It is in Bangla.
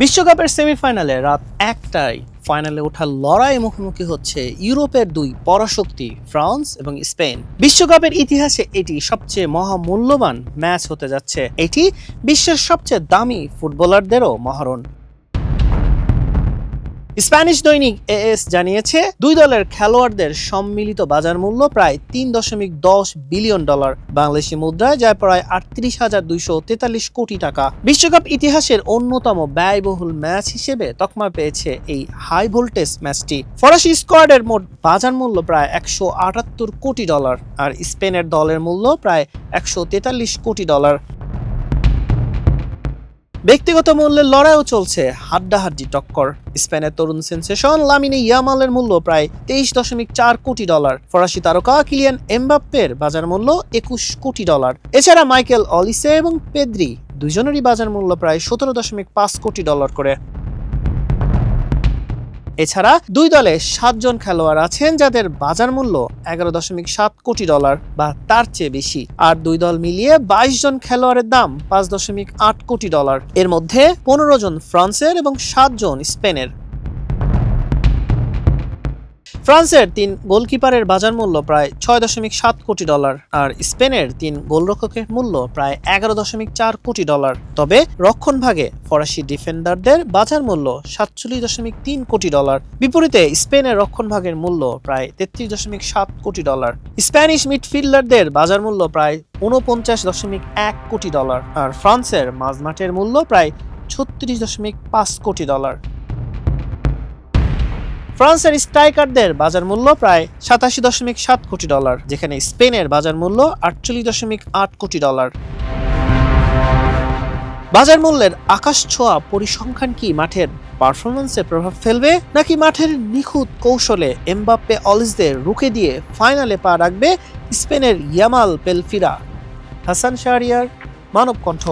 বিশ্বকাপের সেমিফাইনালে রাত ১টায় ফাইনালে ওঠার লড়াই মুখোমুখি হচ্ছে ইউরোপের দুই পরাশক্তি ফ্রান্স এবং স্পেন। বিশ্বকাপের ইতিহাসে এটি সবচেয়ে মহামূল্যবান ম্যাচ হতে যাচ্ছে। এটি বিশ্বের সবচেয়ে দামি ফুটবলারদেরও মহারণ। স্প্যানিশ দৈনিক এএস জানিয়েছে, দুই দলের খেলোয়াড়দের সম্মিলিত বাজার মূল্য প্রায় $3.10 বিলিয়ন, বাংলাদেশি মুদ্রায় যায় প্রায় ৩৮,২৪৩ কোটি টাকা। বিশ্বকাপ ইতিহাসের অন্যতম ব্যয়বহুল ম্যাচ হিসেবে তকমা পেয়েছে এই হাই ভোল্টেজ ম্যাচটি। ফরাসি স্কোয়াডের মোট বাজার মূল্য প্রায় $১৭৮ কোটি, আর স্পেনের দলের মূল্য প্রায় $১৪৩ কোটি। ব্যক্তিগত মূল্যের লড়াইও চলছে হাড্ডাহাড্ডি টক্কর। স্পেনের তরুণ সেনসেশন লামিনে ইয়ামালের মূল্য প্রায় $২৩.৪ কোটি, ফরাসি তারকা কিলিয়ান এমবাপ্পের বাজার মূল্য $২১ কোটি। এছাড়া মাইকেল অলিসে এবং পেদ্রি দুজনেরই বাজার মূল্য প্রায় $১৭.৫ কোটি করে। এছাড়া দুই দলে ৭ জন খেলোয়াড় আছেন যাদের বাজার মূল্য $১১.৭ কোটি বা তার চেয়ে বেশি, আর দুই দল মিলিয়ে ২২ জন খেলোয়াড়ের দাম $৫.৮ কোটি। এর মধ্যে ১৫ জন ফ্রান্সের এবং ৭ জন স্পেনের। ফ্রান্সের ৩ গোলকিপারের বাজার মূল্য প্রায় $৬.৭ কোটি, আর স্পেনের ৩ গোলরক্ষকের মূল্য প্রায় $11.৪ কোটি। তবে রক্ষণভাগে ফরাসি ডিফেন্ডারদের বাজার মূল্য $৪৭.৩ কোটি। বিপরীতে স্পেনের রক্ষণভাগের মূল্য প্রায় $৩৩.৭ কোটি। স্প্যানিশ মিডফিল্ডারদের বাজার মূল্য প্রায় $৪৯.১ কোটি, আর ফ্রান্সের মাঝমাঠের মূল্য প্রায় $৩৬.৫ কোটি। ফ্রান্সের স্ট্রাইকারদের বাজার মূল্য প্রায় $৮৭.৭ কোটি, যেখানে স্পেনের বাজার মূল্য $৪৮.৮ কোটি। বাজার মূল্যের আকাশ ছোঁয়া পরিসংখ্যান কি মাঠের পারফরম্যান্সে প্রভাব ফেলবে, নাকি মাঠের নিখুঁত কৌশলে এমবাপ্পে অলিসদের রুখে দিয়ে ফাইনালে পা রাখবে স্পেনের ইয়ামাল পেলফিরা? হাসান শাহরিয়ার, মানব কণ্ঠ।